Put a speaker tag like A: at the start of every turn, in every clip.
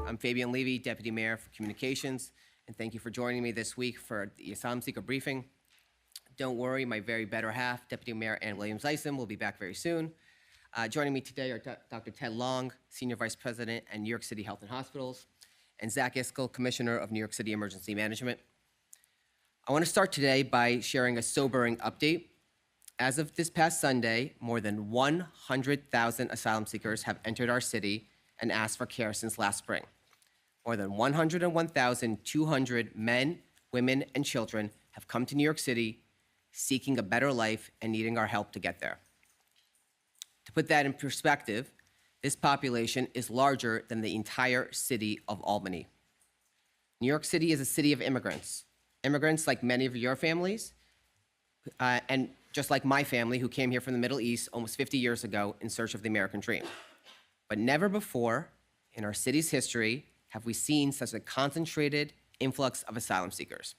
A: I'm Fabian Levy, Deputy Mayor for Communications, and thank you for joining me this week for the Asylum Seeker briefing. Don't worry, my very better half, Deputy Mayor Ann Williams-Isom, will be back very soon. Joining me today are Dr. Ted Long, Senior Vice President at New York City Health and Hospitals, and Zach Iskel, Commissioner of New York City Emergency Management. I want to start today by sharing a sobering update. As of this past Sunday, more than 100,000 asylum seekers have entered our city and asked for care since last spring. More than 101,200 men, women, and children have come to New York City seeking a better life and needing our help to get there. To put that in perspective, this population is larger than the entire city of Albany. New York City is a city of immigrants. Immigrants like many of your families, and just like my family who came here from the Middle East almost 50 years ago in search of the American dream. But never before in our city's history have we seen such a concentrated influx of asylum seekers.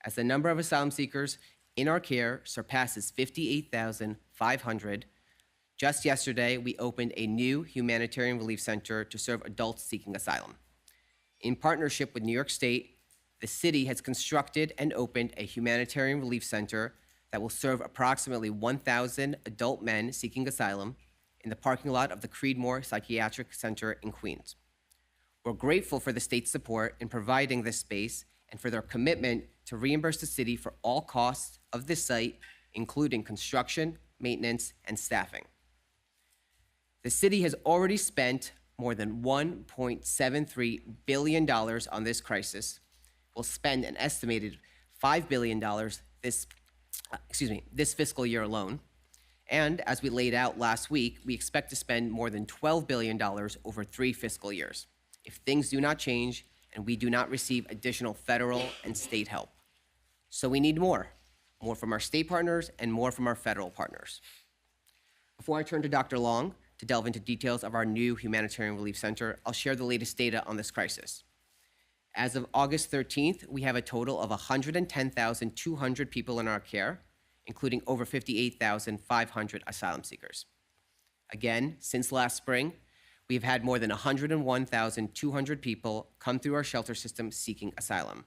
A: As the number of asylum seekers in our care surpasses 58,500, just yesterday we opened a new humanitarian relief center to serve adults seeking asylum. In partnership with New York State, the city has constructed and opened a humanitarian relief center that will serve approximately 1,000 adult men seeking asylum in the parking lot of the Creedmoor Psychiatric Center in Queens. We're grateful for the state's support in providing this space and for their commitment to reimburse the city for all costs of this site, including construction, maintenance, and staffing. The city has already spent more than $1.73 billion on this crisis. We'll spend an estimated $5 billion this fiscal year alone. And as we laid out last week, we expect to spend more than $12 billion over 3 fiscal years if things do not change and we do not receive additional federal and state help. So we need more from our state partners and more from our federal partners. Before I turn to Dr. Long to delve into details of our new humanitarian relief center, I'll share the latest data on this crisis. As of August 13th, we have a total of 110,200 people in our care, including over 58,500 asylum seekers. Again, since last spring, we've had more than 101,200 people come through our shelter system seeking asylum.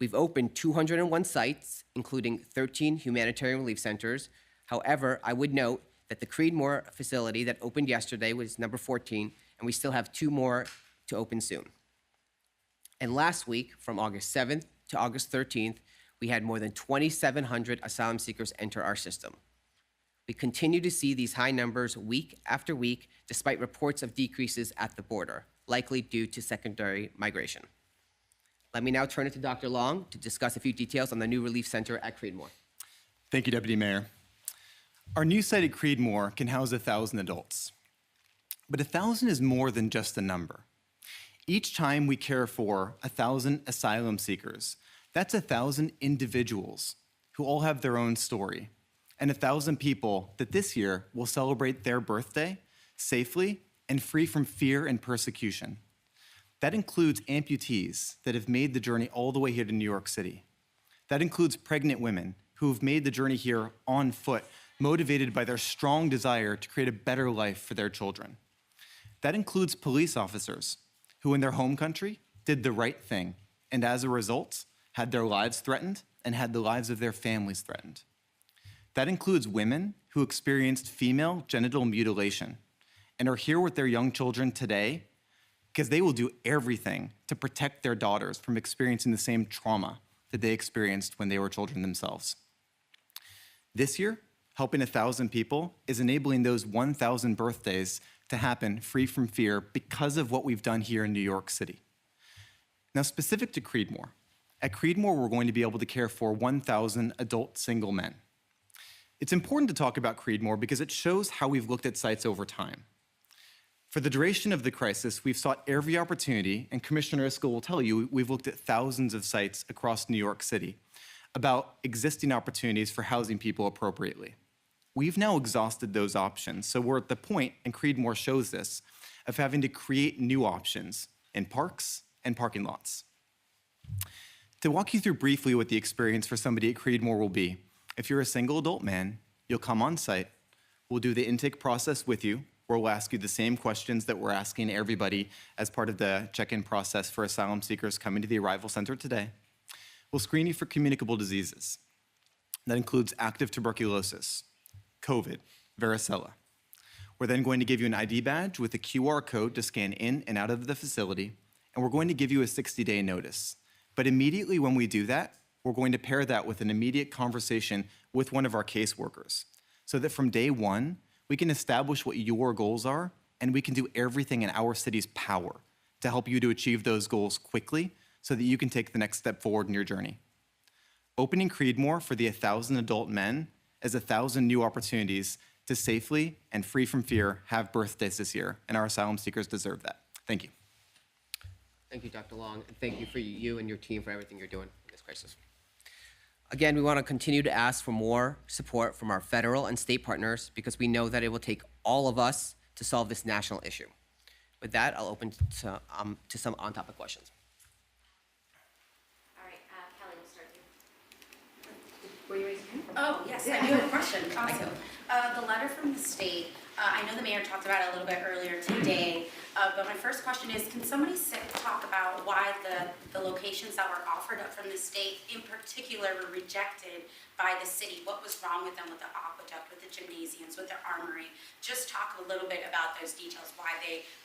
A: We've opened 201 sites, including 13 humanitarian relief centers. However, I would note that the Creedmoor facility that opened yesterday was number 14, and we still have 2 more to open soon. And last week, from August 7th to August 13th, we had more than 2,700 asylum seekers enter our system. We continue to see these high numbers week after week, despite reports of decreases at the border, likely due to secondary migration. Let me now turn it to Dr. Long to discuss a few details on the new relief center at Creedmoor.
B: Thank you, Deputy Mayor. Our new site at Creedmoor can house 1,000 adults. But 1,000 is more than just a number. Each time we care for 1,000 asylum seekers, that's 1,000 individuals who all have their own story, and 1,000 people that this year will celebrate their birthday safely and free from fear and persecution. That includes amputees that have made the journey all the way here to New York City. That includes pregnant women who have made the journey here on foot, motivated by their strong desire to create a better life for their children. That includes police officers who in their home country did the right thing, and as a result, had their lives threatened and had the lives of their families threatened. That includes women who experienced female genital mutilation and are here with their young children today because they will do everything to protect their daughters from experiencing the same trauma that they experienced when they were children themselves. This year, helping 1,000 people is enabling those 1,000 birthdays to happen free from fear because of what we've done here in New York City. Now, specific to Creedmoor, at Creedmoor, we're going to be able to care for 1,000 adult single men. It's important to talk about Creedmoor because it shows how we've looked at sites over time. For the duration of the crisis, we've sought every opportunity, and Commissioner Iskel will tell you, we've looked at thousands of sites across New York City about existing opportunities for housing people appropriately. We've now exhausted those options, so we're at the point, and Creedmoor shows this, of having to create new options in parks and parking lots. To walk you through briefly what the experience for somebody at Creedmoor will be, if you're a single adult man, you'll come on site, we'll do the intake process with you, where we'll ask you the same questions that we're asking everybody as part of the check-in process for asylum seekers coming to the arrival center today. We'll screen you for communicable diseases. That includes active tuberculosis, COVID, varicella. We're then going to give you an ID badge with a QR code to scan in and out of the facility, and we're going to give you a 60-day notice. But immediately when we do that, we're going to pair that with an immediate conversation with one of our caseworkers, so that from day one, we can establish what your goals are, and we can do everything in our city's power to help you to achieve those goals quickly so that you can take the next step forward in your journey. Opening Creedmoor for the 1,000 adult men is 1,000 new opportunities to safely and free from fear have birthdays this year, and our asylum seekers deserve that. Thank you.
A: Thank you, Dr. Long, and thank you for you and your team for everything you're doing in this crisis. Again, we want to continue to ask for more support from our federal and state partners because we know that it will take all of us to solve this national issue. With that, I'll open to some on-topic questions.
C: All right, Kelly, we'll start with you. Were you raising your hand?
D: Oh, yes, I do have a question.
C: Awesome.
D: The letter from the state, I know the mayor talked about it a little bit earlier today, but my first question is, can somebody talk about why the locations that were offered up from the state in particular were rejected by the city? What was wrong with them, with the aqueduct, with the gymnasiums, with their armory? Just talk a little bit about those details.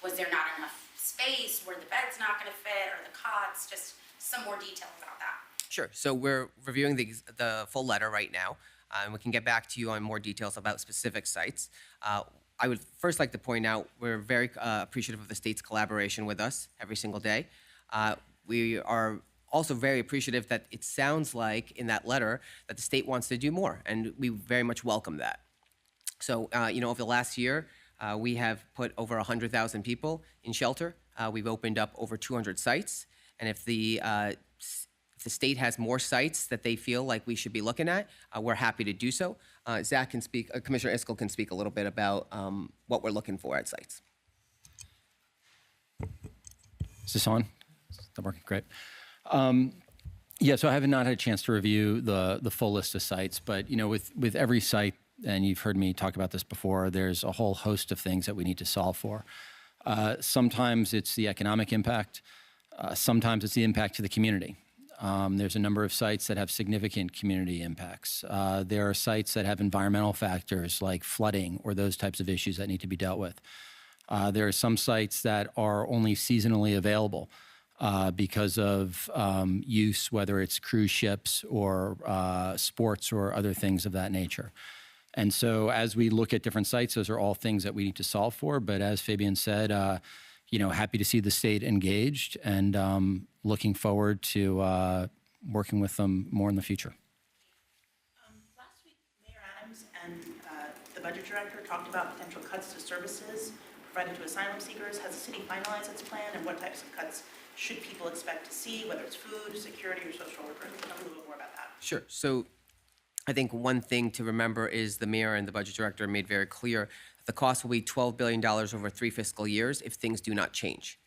D: Was there not enough space? Were the beds not going to fit, or the cots? Just some more detail about that.
A: Sure. So we're reviewing the full letter right now, and we can get back to you on more details about specific sites. I would first like to point out we're very appreciative of the state's collaboration with us every single day. We are also very appreciative that it sounds like in that letter that the state wants to do more, and we very much welcome that. So, over the last year, we have put over 100,000 people in shelter. We've opened up over 200 sites, and if the state has more sites that they feel like we should be looking at, we're happy to do so. Zach can speak, Commissioner Iskel can speak a little bit about what we're looking for at sites.
E: Is this on? Is that working? Great. Yeah, so I have not had a chance to review the full list of sites, but with every site, and you've heard me talk about this before, there's a whole host of things that we need to solve for. Sometimes it's the economic impact. Sometimes it's the impact to the community. There's a number of sites that have significant community impacts. There are sites that have environmental factors like flooding or those types of issues that need to be dealt with. There are some sites that are only seasonally available because of use, whether it's cruise ships or sports or other things of that nature. And so as we look at different sites, those are all things that we need to solve for. But as Fabian said, happy to see the state engaged and looking forward to working with them more in the future.
F: Last week, Mayor Adams and the budget director talked about potential cuts to services provided to asylum seekers. Has the city finalized its plan, and what types of cuts should people expect to see, whether it's food, security, or social workers? Tell me a little bit more about that.
A: Sure. So I think one thing to remember is the mayor and the budget director made very clear that the cost will be $12 billion over 3 fiscal years if things do not change.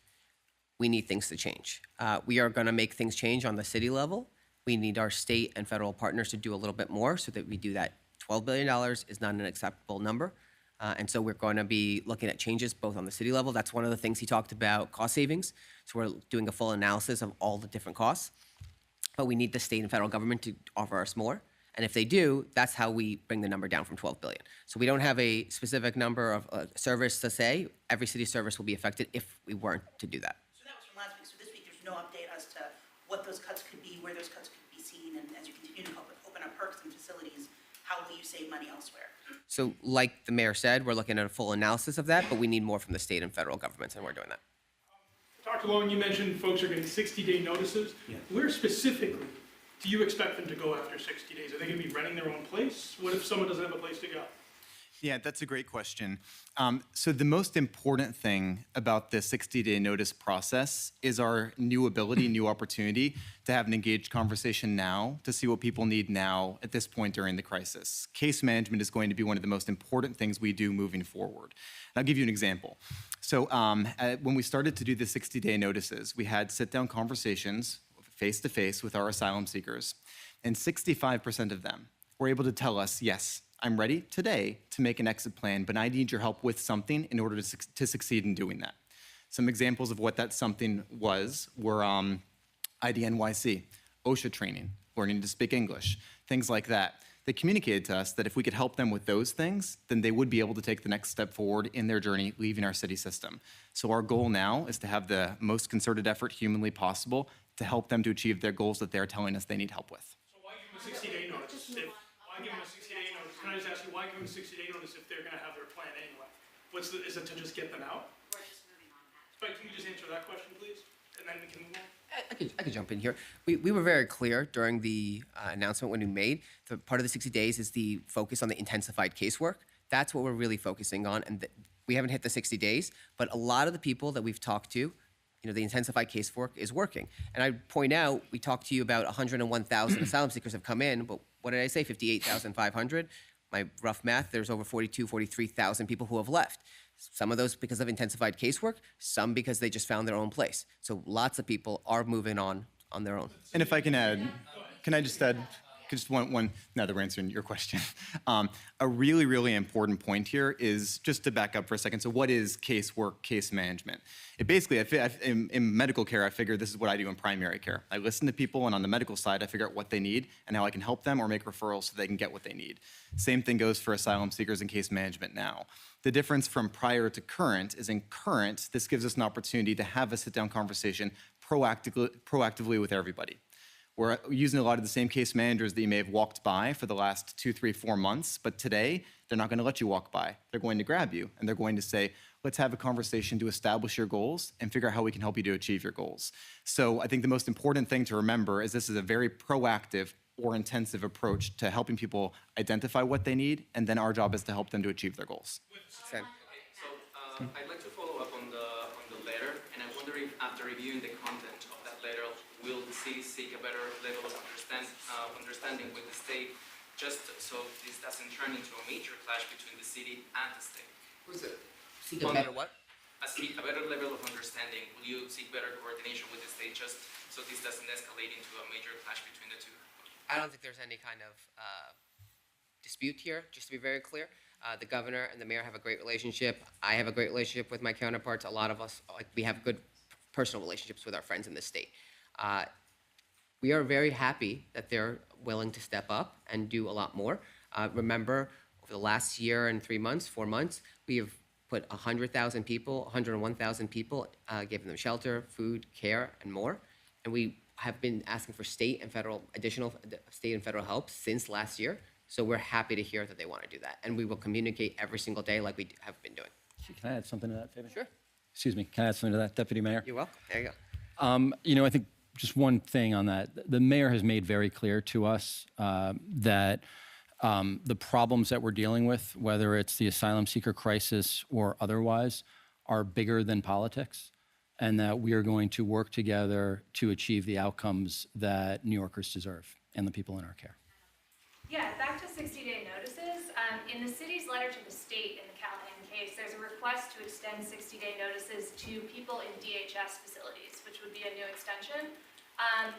A: We need things to change. We are going to make things change on the city level. We need our state and federal partners to do a little bit more so that we do that. $12 billion is not an acceptable number. And so we're going to be looking at changes both on the city level. That's one of the things he talked about, cost savings. So we're doing a full analysis of all the different costs. But we need the state and federal government to offer us more. And if they do, that's how we bring the number down from 12 billion. So we don't have a specific number of service to say. Every city service will be affected if we weren't to do that.
F: So that was from last week. So this week, there's no update as to what those cuts could be, where those cuts could be seen, and as you continue to open up perks and facilities, how will you save money elsewhere?
A: So like the mayor said, we're looking at a full analysis of that, but we need more from the state and federal governments, and we're doing that.
G: Dr. Lowen, you mentioned folks are getting 60-day notices.
B: Yeah.
G: Where specifically do you expect them to go after 60 days? Are they going to be renting their own place? What if someone doesn't have a place to go?
B: Yeah, that's a great question. So the most important thing about the 60-day notice process is our new ability, new opportunity to have an engaged conversation now, to see what people need now at this point during the crisis. Case management is going to be one of the most important things we do moving forward. And I'll give you an example. So when we started to do the 60-day notices, we had sit-down conversations face-to-face with our asylum seekers, and 65% of them were able to tell us, yes, I'm ready today to make an exit plan, but I need your help with something in order to succeed in doing that. Some examples of what that something were IDNYC, OSHA training, learning to speak English, things like that. They communicated to us that if we could help them with those things, then they would be able to take the next step forward in their journey leaving our city system. So our goal now is to have the most concerted effort humanly possible to help them to achieve their goals that they're telling us they need help with.
G: So why give them a 60-day notice? Why give them a 60-day notice? Can I just ask you, why give them a 60-day notice if they're going to have their plan anyway? Is it to just get them out?
D: We're just moving on that.
G: Spike, can you just answer that question, please? And then we can move on.
A: I could jump in here. We were very clear during the announcement when we made the part of the 60 days is the focus on the intensified casework. That's what we're really focusing on, and we haven't hit the 60 days, but a lot of the people that we've talked to, the intensified casework is working. And I point out, we talked to you about 101,000 asylum seekers have come in, but what did I say, 58,500? My rough math, there's over 43,000 people who have left. Some of those because of intensified casework, some because they just found their own place. So lots of people are moving on their own.
B: And if I can add, can I just add just one, now that we're answering your question. A really, really important point here is just to back up for a second. So what is casework, case management? It basically, in medical care, I figure this is what I do in primary care. I listen to people, and on the medical side, I figure out what they need and how I can help them or make referrals so they can get what they need. Same thing goes for asylum seekers and case management now. The difference from prior to current is in current, this gives us an opportunity to have a sit-down conversation proactively with everybody. We're using a lot of the same case managers that you may have walked by for the last 2, 3, 4 months, but today, they're not going to let you walk by. They're going to grab you, and they're going to say, let's have a conversation to establish your goals and figure out how we can help you to achieve your goals. So I think the most important thing to remember is this is a very proactive or intensive approach to helping people identify what they need, and then our job is to help them to achieve their goals.
A: Sam.
H: So I'd like to follow up on the letter, and I wonder if after reviewing the content of that letter, will the city seek a better level of understanding with the state, just so this doesn't turn into a major clash between the city and the state?
A: Who's it? Seek a better what?
H: A better level of understanding. Will you seek better coordination with the state, just so this doesn't escalate into a major clash between the two?
A: I don't think there's any kind of dispute here, just to be very clear. The governor and the mayor have a great relationship. I have a great relationship with my counterparts. A lot of us, we have good personal relationships with our friends in the state. We are very happy that they're willing to step up and do a lot more. Remember, over the last year and 3 months, 4 months, we have put 100,000 people, 101,000 people, given them shelter, food, care, and more. And we have been asking for additional state and federal help since last year. So we're happy to hear that they want to do that. And we will communicate every single day like we have been doing.
E: Can I add something to that, Fabian?
A: Sure.
E: Excuse me, can I add something to that, Deputy Mayor?
A: You're welcome. There you go.
E: I think just one thing on that. The mayor has made very clear to us that the problems that we're dealing with, whether it's the asylum seeker crisis or otherwise, are bigger than politics, and that we are going to work together to achieve the outcomes that New Yorkers deserve and the people in our care.
I: Yeah, back to 60-day notices. In the city's letter to the state in the Callahan case, there's a request to extend 60-day notices to people in DHS facilities, which would be a new extension.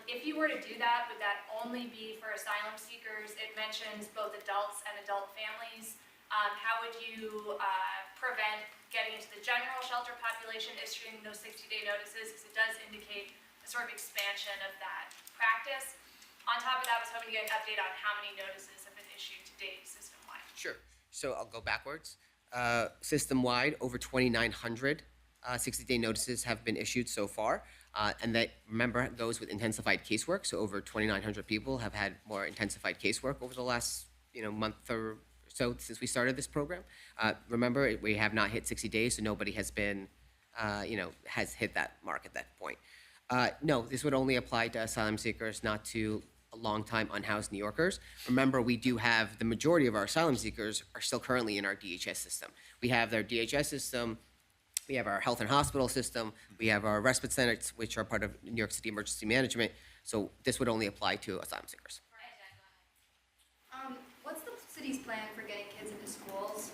I: If you were to do that, would that only be for asylum seekers? It mentions both adults and adult families. How would you prevent getting into the general shelter population issuing those 60-day notices? Because it does indicate a sort of expansion of that practice. On top of that, I was hoping to get an update on how many notices have been issued to date system-wide.
A: Sure. So I'll go backwards. System-wide, over 2,900 60-day notices have been issued so far. And that, remember, goes with intensified casework. So over 2,900 people have had more intensified casework over the last month or so since we started this program. Remember, we have not hit 60 days, so nobody has been, has hit that mark at that point. No, this would only apply to asylum seekers, not to long-time unhoused New Yorkers. Remember, we do have the majority of our asylum seekers are still currently in our DHS system. We have their DHS system. We have our health and hospital system. We have our respite centers, which are part of New York City Emergency Management. So this would only apply to asylum seekers.
J: What's the city's plan for getting kids into schools?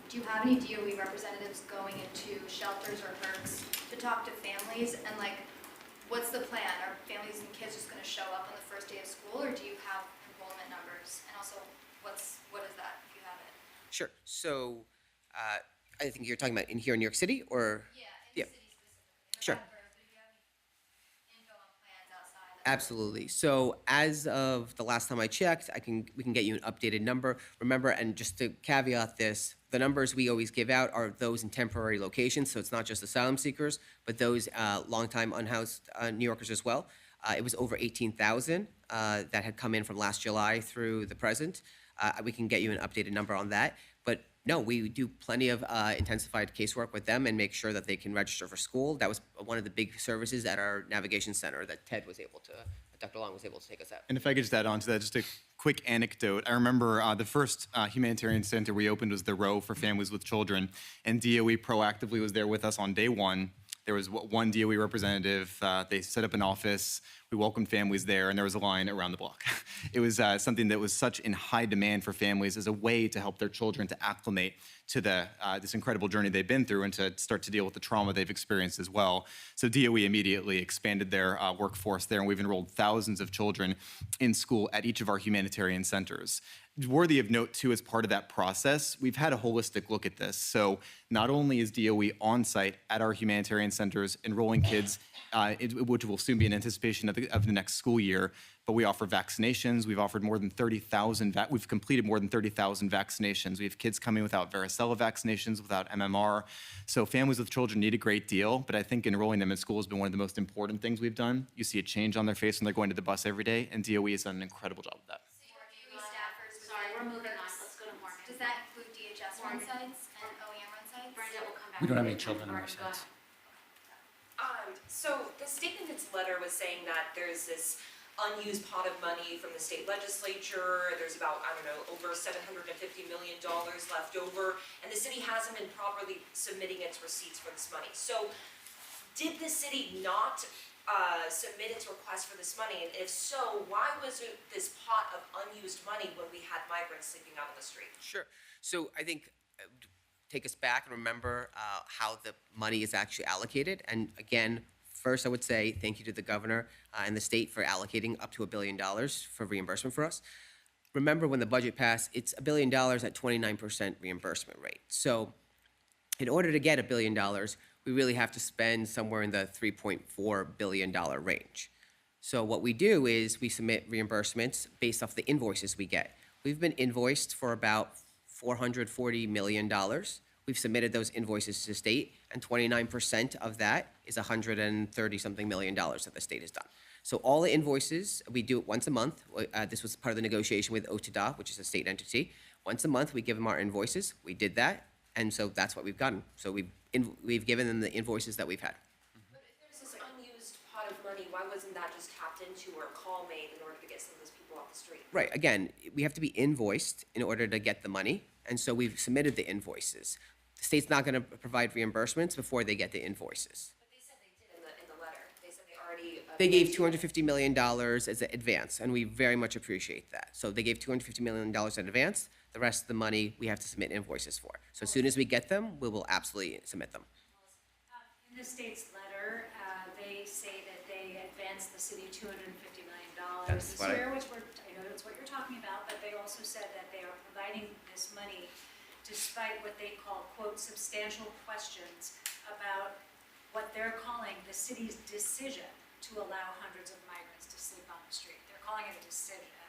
J: Do you have any DOE representatives going into shelters or HERCs to talk to families? And what's the plan? Are families and kids just going to show up on the first day of school, or do you have enrollment numbers? And also, what is that, if you have it?
A: Sure. So I think you're talking about here in New York City, or?
J: Yeah, in the city specifically.
A: Sure.
J: But if you have any info on plans outside of
A: Absolutely. So as of the last time I checked, we can get you an updated number. Remember, and just to caveat this, the numbers we always give out are those in temporary locations. So it's not just asylum seekers, but those longtime unhoused New Yorkers as well. It was over 18,000 that had come in from last July through the present. We can get you an updated number on that. But no, we do plenty of intensified casework with them and make sure that they can register for school. That was one of the big services at our navigation center that Dr. Long was able to take us out.
B: And if I could just add on to that, just a quick anecdote. I remember the first humanitarian center we opened was the Row for Families with Children, and DOE proactively was there with us on day one. There was one DOE representative. They set up an office. We welcomed families there, and there was a line around the block. It was something that was such in high demand for families as a way to help their children to acclimate to this incredible journey they've been through and to start to deal with the trauma they've experienced as well. So DOE immediately expanded their workforce there, and we've enrolled thousands of children in school at each of our humanitarian centers. Worthy of note, too, as part of that process, we've had a holistic look at this. So not only is DOE on site at our humanitarian centers enrolling kids, which will soon be in anticipation of the next school year, but we offer vaccinations. We've offered more than 30,000, we've completed more than 30,000 vaccinations. We have kids coming without varicella vaccinations, without MMR. So families with children need a great deal, but I think enrolling them in school has been one of the most important things we've done. You see a change on their face when they're going to the bus every day, and DOE has done an incredible job with that.
J: Sorry, we're moving on. Let's go to Morgan. Does that include DHS run sites and OEM run sites?
C: Brenda will come back.
E: We don't have
C: to
E: any
C: you.
E: children in our
C: Morgan, go
E: sites.
C: ahead. So the state in its letter was saying that there's this unused pot of money from the state legislature. There's about, over $750 million left over, and the city hasn't been properly submitting its receipts for this money. So did the city not submit its request for this money? And if so, why was it this pot of unused money when we had migrants sleeping out on the street?
A: Sure. So I think take us back and remember how the money is actually allocated. And again, First, I would say thank you to the governor and the state for allocating up to $1 billion for reimbursement for us. Remember, when the budget passed, it's $1 billion at 29% reimbursement rate. So in order to get $1 billion, we really have to spend somewhere in the $3.4 billion range. So what we do is we submit reimbursements based off the invoices we get. We've been invoiced for about $440 million. We've submitted those invoices to the state, and 29% of that is $130-something million that the state has done. So all the invoices, we do it once a month. This was part of the negotiation with OTDA, which is a state entity. Once a month, we give them our invoices. We did that, and so that's what we've gotten. So we've given them the invoices that we've had.
C: But if there's this unused pot of money, why wasn't that just tapped into or a call made in order to get some of those people off the street?
A: Right, again, we have to be invoiced in order to get the money, and so we've submitted the invoices. The state's not gonna provide reimbursements before they get the invoices.
C: But they said they did in the letter. They said they already.
A: They gave $250 million as an advance, and we very much appreciate that. So they gave $250 million in advance. The rest of the money, we have to submit invoices for. So as soon as we get them, we will absolutely submit them.
K: In the state's letter, they say that they advanced the city $250 million
A: That's
K: this
A: what
K: year, which I know that's what you're talking about, but they also said that they are providing this money despite what they call, quote, substantial questions about what they're calling the city's decision to allow hundreds of migrants to sleep on the street. They're calling it a decision,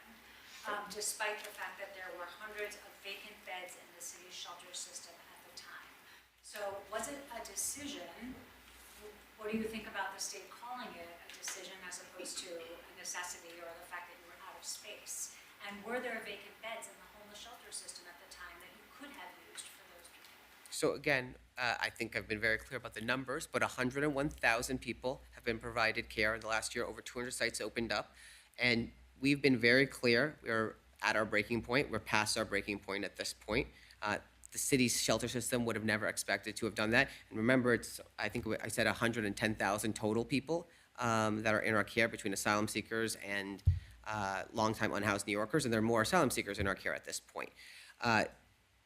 K: despite the fact that there were hundreds of vacant beds in the city's shelter system at the time. So was it a decision? What do you think about the state calling it a decision as opposed to a necessity or the fact that you were out of space? And were there vacant beds in the homeless shelter system at the time that you could have used for those people?
A: So again, I think I've been very clear about the numbers, but 101,000 people have been provided care in the last year. Over 200 sites opened up, and we've been very clear. We're at our breaking point. We're past our breaking point at this point. The city's shelter system would have never expected to have done that. And remember, I think I said 110,000 total people that are in our care between asylum seekers and longtime unhoused New Yorkers, and there are more asylum seekers in our care at this point.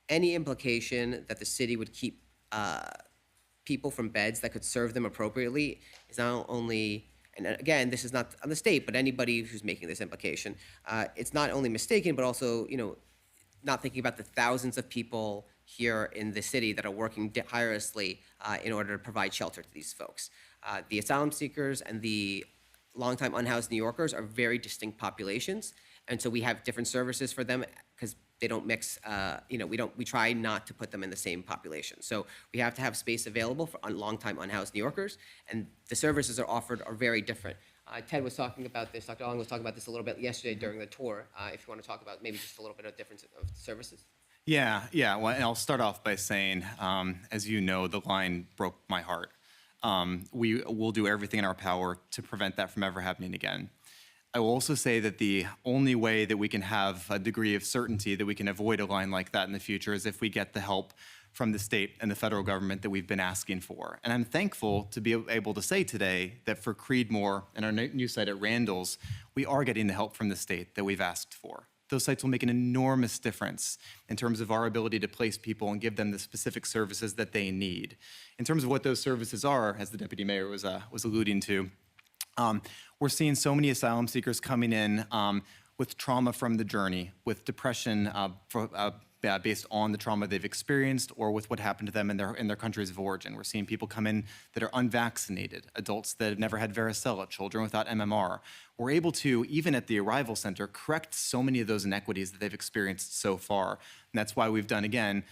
A: Any implication that the city would keep people from beds that could serve them appropriately is not only, and again, this is not on the state, but anybody who's making this implication, it's not only mistaken, but also, not thinking about the thousands of people here in the city that are working tirelessly in order to provide shelter to these folks. The asylum seekers and the longtime unhoused New Yorkers are very distinct populations, and so we have different services for them because they don't mix. We try not to put them in the same population. So we have to have space available for longtime unhoused New Yorkers, and the services are offered are very different. Ted was talking about this. Dr. Long was talking about this a little bit yesterday during the tour. If you want to talk about maybe just a little bit of difference of services.
B: Yeah. Well, and I'll start off by saying, as you know, the line broke my heart. We will do everything in our power to prevent that from ever happening again. I will also say that the only way that we can have a degree of certainty that we can avoid a line like that in the future is if we get the help from the state and the federal government that we've been asking for. And I'm thankful to be able to say today that for Creedmoor and our new site at Randall's, we are getting the help from the state that we've asked for. Those sites will make an enormous difference in terms of our ability to place people and give them the specific services that they need. In terms of what those services are, as the deputy mayor was alluding to, we're seeing so many asylum seekers coming in with trauma from the journey, with depression based on the trauma they've experienced or with what happened to them in their countries of origin. We're seeing people come in that are unvaccinated, adults that have never had varicella, children without MMR. We're able to, even at the arrival center, correct so many of those inequities that they've experienced so far. And that's why we've done, again,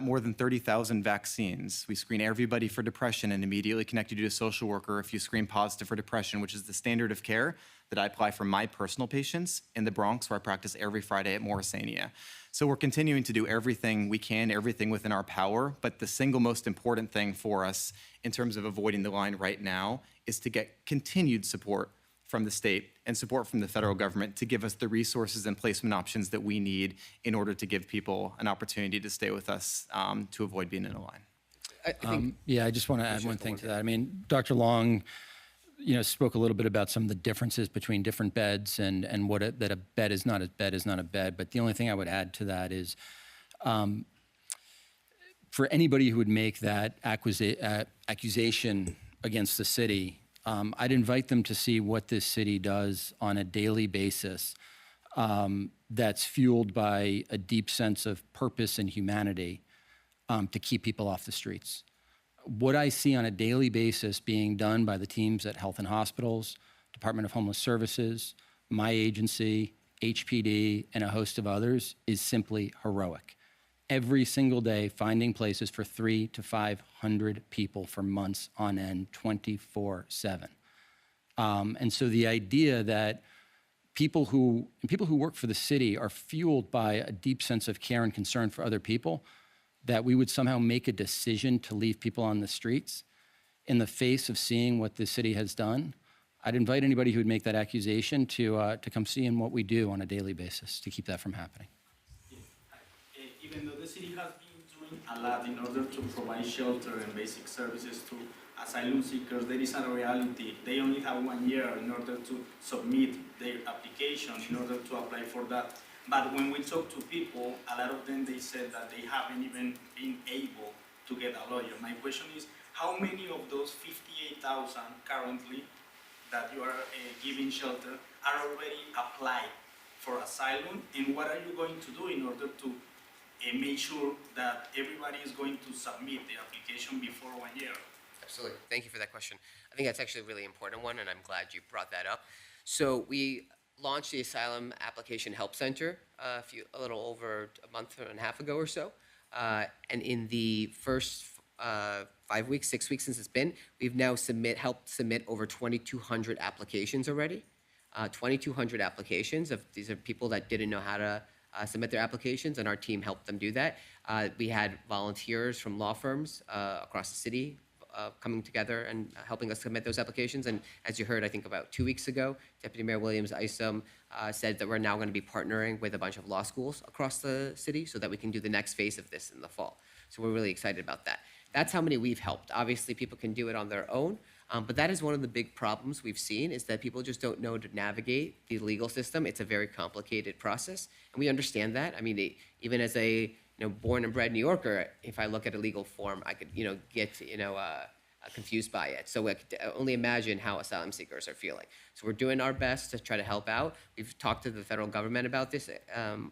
B: more than 30,000 vaccines. We screen everybody for depression and immediately connect you to a social worker if you screen positive for depression, which is the standard of care that I apply for my personal patients in the Bronx, where I practice every Friday at Morrisania. So we're continuing to do everything we can, everything within our power, but the single most important thing for us in terms of avoiding the line right now is to get continued support from the state and support from the federal government to give us the resources and placement options that we need in order to give people an opportunity to stay with us to avoid being in a line.
A: I think
E: I just want to add one thing to that. I mean, Dr. Long, spoke a little bit about some of the differences between different beds and that a bed is not a bed is not a bed. But the only thing I would add to that is, for anybody who would make that accusation against the city, I'd invite them to see what this city does on a daily basis that's fueled by a deep sense of purpose and humanity to keep people off the streets. What I see on a daily basis being done by the teams at Health and Hospitals, Department of Homeless Services, my agency, HPD, and a host of others is simply heroic. Every single day, finding places for 300 to 500 people for months on end, 24/7. And so the idea that people who work for the city are fueled by a deep sense of care and concern for other people, that we would somehow make a decision to leave people on the streets in the face of seeing what this city has done, I'd invite anybody who would make that accusation to come see in what we do on a daily basis to keep that from happening.
L: Even though the city has been doing a lot in order to provide shelter and basic services to asylum seekers, there is a reality. They only have 1 year in order to submit their application, in order to apply for that. But when we talk to people, a lot of them, they said that they haven't even been able to get a lawyer. My question is, how many of those 58,000 currently that you are giving shelter are already applied for asylum? And what are you going to do in order to make sure that everybody is going to submit the application before 1 year?
A: Absolutely. Thank you for that question. I think that's actually a really important one, and I'm glad you brought that up. So we launched the Asylum Application Help Center a little over a month and a half ago or so. And in the first 5 weeks, 6 weeks since it's been, we've now helped submit over 2,200 applications already. 2,200 applications. These are people that didn't know how to submit their applications, and our team helped them do that. We had volunteers from law firms across the city coming together and helping us submit those applications. And as you heard, I think about 2 weeks ago, Deputy Mayor Williams Isom said that we're now going to be partnering with a bunch of law schools across the city so that we can do the next phase of this in the fall. So we're really excited about that. That's how many we've helped. Obviously, people can do it on their own, but that is one of the big problems we've seen, is that people just don't know to navigate the legal system. It's a very complicated process, and we understand that. I mean, even as a born and bred New Yorker, if I look at a legal form, I could get confused by it. So I could only imagine how asylum seekers are feeling. So we're doing our best to try to help out. We've talked to the federal government about this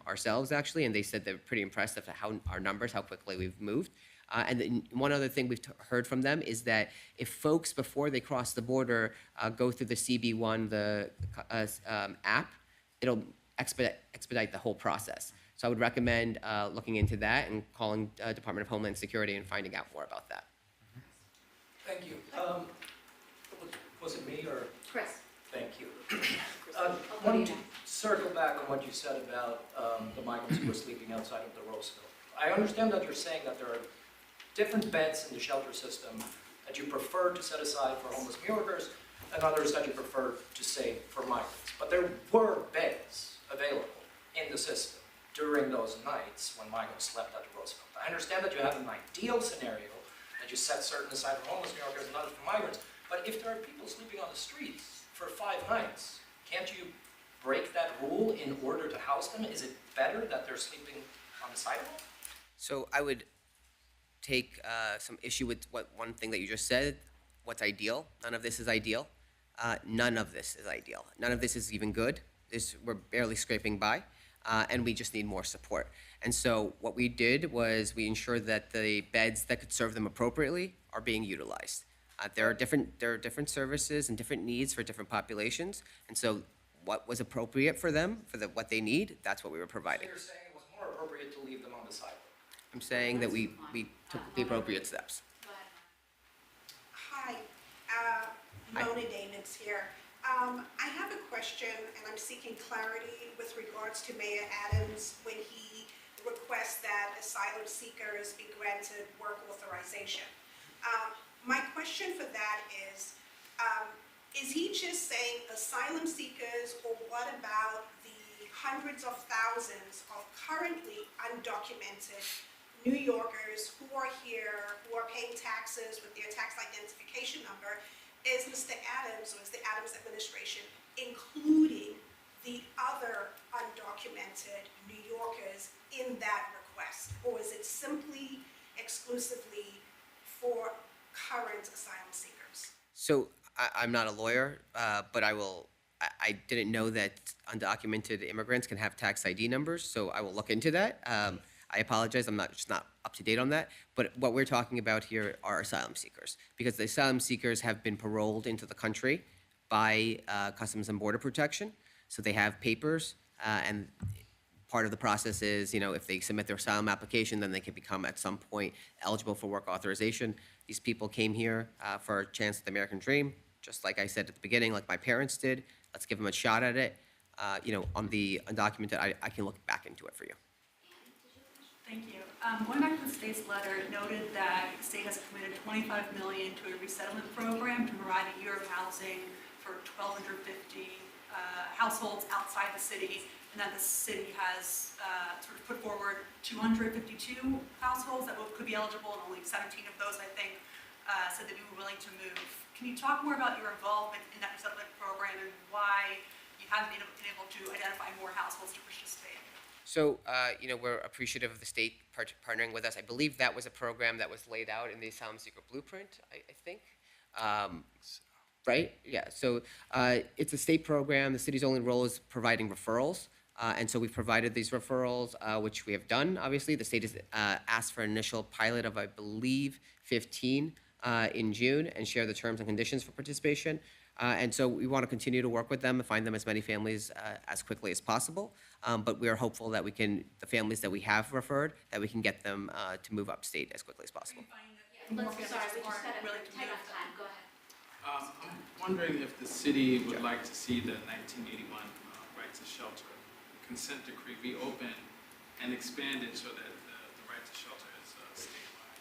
A: ourselves, actually, and they said they're pretty impressed with how quickly we've moved. And then one other thing we've heard from them is that if folks, before they cross the border, go through the CB1, the app, it'll expedite the whole process. So I would recommend looking into that and calling Department of Homeland Security and finding out more about that.
M: Thank you. Was it me or?
D: Chris.
M: Thank you. I wanted to circle back on what you said about the migrants who were sleeping outside of the Roosevelt. I understand that you're saying that there are different beds in the shelter system that you prefer to set aside for homeless New Yorkers and others that you prefer to save for migrants. But there were beds available in the system during those nights when migrants slept at the Roosevelt. I understand that you have an ideal scenario that you set certain aside for homeless New Yorkers and others for migrants, but if there are people sleeping on the streets for 5 nights, can't you break that rule in order to house them? Is it better that they're sleeping on the sidewalk?
A: So I would take some issue with one thing that you just said. What's ideal? None of this is ideal. None of this is ideal. None of this is even good. We're barely scraping by, and we just need more support. And so what we did was we ensured that the beds that could serve them appropriately are being utilized. There are different services and different needs for different populations, and so what was appropriate for them, what they need, that's what we were providing.
M: So you're saying it was more appropriate to leave them on the sidewalk?
A: I'm saying that we took the appropriate steps.
N: Hi, Mona Damon's here. I have a question, and I'm seeking clarity with regards to Mayor Adams when he requests that asylum seekers be granted work authorization. My question for that is he just saying asylum seekers, or what about the hundreds of thousands of currently undocumented New Yorkers who are here, who are paying taxes with their tax identification number? Is Mr. Adams, or is the Adams administration including the other undocumented New Yorkers in that request? Or is it simply exclusively for current asylum seekers?
A: So I'm not a lawyer, but I didn't know that undocumented immigrants can have tax ID numbers, so I will look into that. I apologize, I'm just not up to date on that. But what we're talking about here are asylum seekers, because the asylum seekers have been paroled into the country by Customs and Border Protection, so they have papers, and part of the process is, if they submit their asylum application, then they can become at some point eligible for work authorization. These people came here for a chance at the American dream, just like I said at the beginning, like my parents did. Let's give them a shot at it. On the undocumented, I can look back into it for you.
F: Thank you. Going back to the state's letter, it noted that the state has committed $25 million to a resettlement program to provide a year of housing for 1,250 households outside the city, and that the city has sort of put forward 252 households that could be eligible, and only 17 of those, I think, said they'd be willing to move. Can you talk more about your involvement in that resettlement program and why you haven't been able to identify more households to participate?
A: So, we're appreciative of the state partnering with us. I believe that was a program that was laid out in the Asylum Seeker Blueprint, I think. Right? Yeah. So it's a state program. The city's only role is providing referrals. And so we've provided these referrals, which we have done, obviously. The state has asked for an initial pilot of, I believe, 15 in June, and share the terms and conditions for participation. And so we want to continue to work with them and find them as many families as quickly as possible. But we are hopeful that the families that we have referred, that we can get them to move upstate as quickly as possible.
O: I'm wondering if the city would like to see the 1981 right to shelter consent decree reopened and expanded so that the right to shelter is statewide.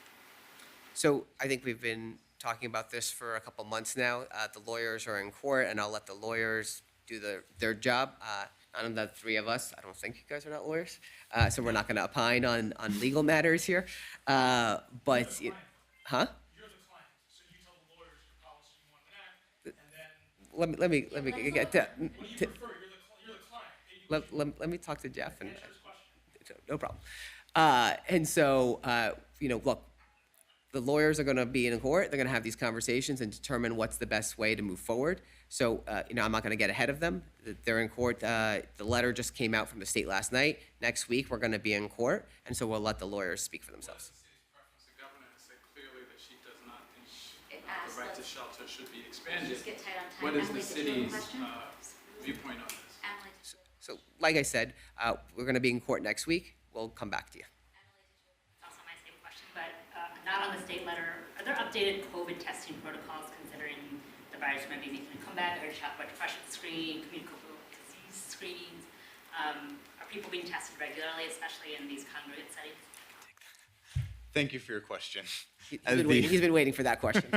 A: So I think we've been talking about this for a couple months now. The lawyers are in court, and I'll let the lawyers do their job. None of the three of us, I don't think you guys are not lawyers, so we're not going to opine on legal matters here. Huh?
G: You're the client, so you tell the lawyers your policy you want to enact, and then.
A: Let me get to.
G: What do you prefer? You're the client.
A: Let me talk to Jeff and.
G: Answer his question.
A: No problem. And so, look, the lawyers are going to be in court. They're going to have these conversations and determine what's the best way to move forward. So, I'm not going to get ahead of them. They're in court. The letter just came out from the state last night. Next week, we're going to be in court, and so we'll let the lawyers speak for themselves.
O: What is the city's preference? The governor has said clearly that she does not think the right to shelter should be expanded. What is the city's viewpoint on this?
A: So, like I said, we're going to be in court next week. We'll come back to you.
P: It's also my same question, but not on the state letter. Are there updated COVID testing protocols considering the virus might be making a comeback? I heard you talk about depression screening, communicable disease screenings. Are people being tested regularly, especially in these congregate settings?
B: Thank you for your question.
A: He's been waiting for that question.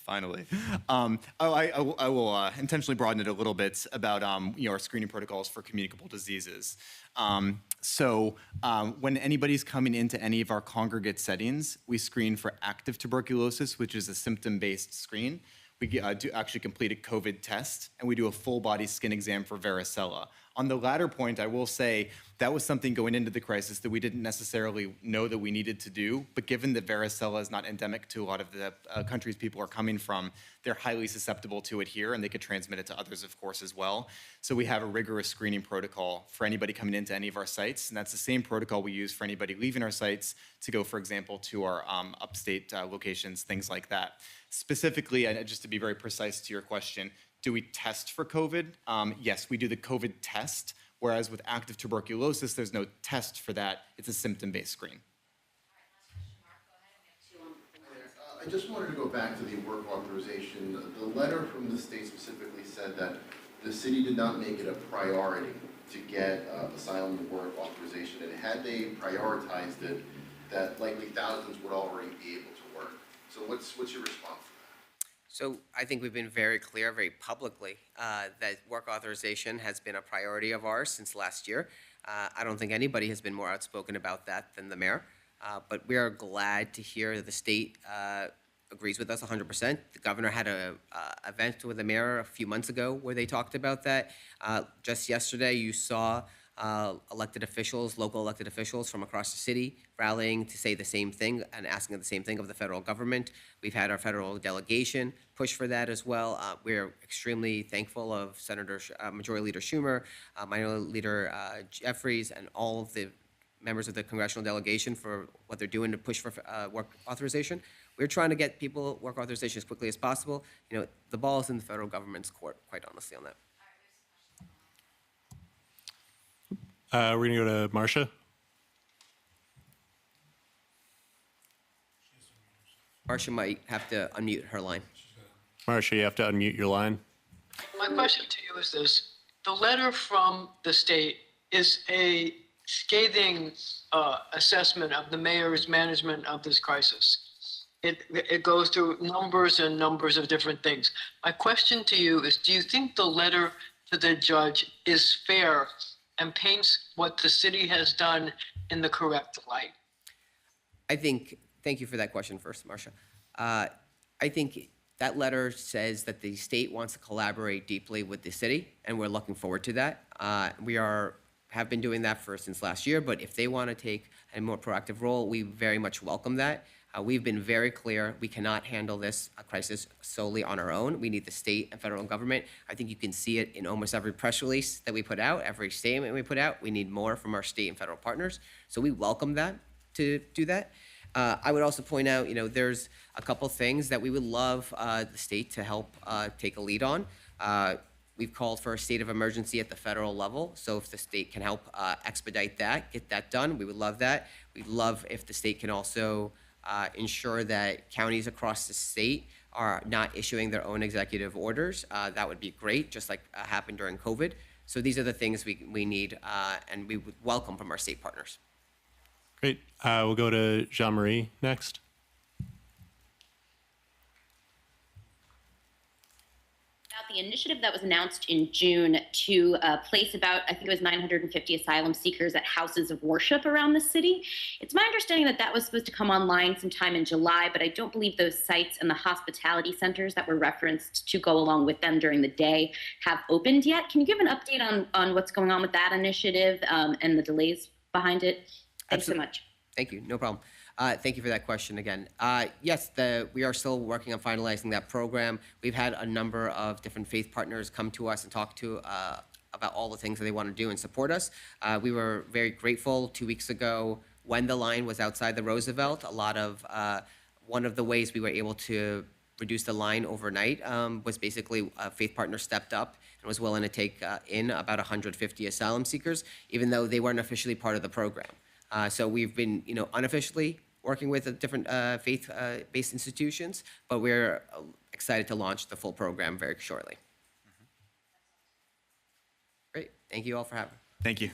B: Finally. I will intentionally broaden it a little bit about our screening protocols for communicable diseases. When anybody's coming into any of our congregate settings, we screen for active tuberculosis, which is a symptom-based screen. We do actually complete a COVID test, and we do a full-body skin exam for varicella. On the latter point, I will say that was something going into the crisis that we didn't necessarily know that we needed to do, but given that varicella is not endemic to a lot of the countries people are coming from, they're highly susceptible to it here, and they could transmit it to others, of course, as well. So we have a rigorous screening protocol for anybody coming into any of our sites, and that's the same protocol we use for anybody leaving our sites to go, for example, to our upstate locations, things like that. Specifically, and just to be very precise to your question, do we test for COVID? Yes, we do the COVID test, whereas with active tuberculosis, there's no test for that. It's a symptom-based screen.
Q: I just wanted to go back to the work authorization. The letter from the state specifically said that the city did not make it a priority to get asylum work authorization, and had they prioritized it, that likely thousands would already be able to work. So what's your response to that?
A: So I think we've been very clear, very publicly, that work authorization has been a priority of ours since last year. I don't think anybody has been more outspoken about that than the mayor. But we are glad to hear that the state agrees with us 100%. The governor had an event with the mayor a few months ago where they talked about that. Just yesterday, you saw elected officials, local elected officials from across the city rallying to say the same thing and asking the same thing of the federal government. We've had our federal delegation push for that as well. We're extremely thankful of Majority Leader Schumer, Minority Leader Jeffries, and all of the members of the congressional delegation for what they're doing to push for work authorization. We're trying to get people work authorization as quickly as possible. You know, the ball is in the federal government's court, quite honestly, on that.
R: We're going to go to Marcia.
A: Marcia might have to unmute her line.
R: Marcia, you have to unmute your line.
S: My question to you is this. The letter from the state is a scathing assessment of the mayor's management of this crisis. It goes through numbers and numbers of different things. My question to you is, do you think the letter to the judge is fair and paints what the city has done in the correct light?
A: Thank you for that question first, Marcia. I think that letter says that the state wants to collaborate deeply with the city, and we're looking forward to that. We have been doing that since last year, but if they want to take a more proactive role, we very much welcome that. We've been very clear, we cannot handle this crisis solely on our own. We need the state and federal government. I think you can see it in almost every press release that we put out, every statement we put out. We need more from our state and federal partners. So we welcome that, to do that. I would also point out, there's a couple things that we would love the state to help take a lead on. We've called for a state of emergency at the federal level. So if the state can help expedite that, get that done, we would love that. We'd love if the state can also ensure that counties across the state are not issuing their own executive orders. That would be great, just like happened during COVID. So these are the things we need and we would welcome from our state partners.
R: Great. We'll go to Jean-Marie next.
T: The initiative that was announced in June to place about, I think it was 950 asylum seekers at houses of worship around the city. It's my understanding that that was supposed to come online sometime in July, but I don't believe those sites and the hospitality centers that were referenced to go along with them during the day have opened yet. Can you give an update on what's going on with that initiative and the delays behind it? Thanks so much.
A: Thank you. No problem. Thank you for that question again. Yes, we are still working on finalizing that program. We've had a number of different faith partners come to us and talk to about all the things that they want to do and support us. We were very grateful 2 weeks ago when the line was outside the Roosevelt. One of the ways we were able to reduce the line overnight was basically a faith partner stepped up and was willing to take in about 150 asylum seekers, even though they weren't officially part of the program. So we've been, unofficially working with different faith-based institutions, but we're excited to launch the full program very shortly. Great. Thank you all for having me.
B: Thank you.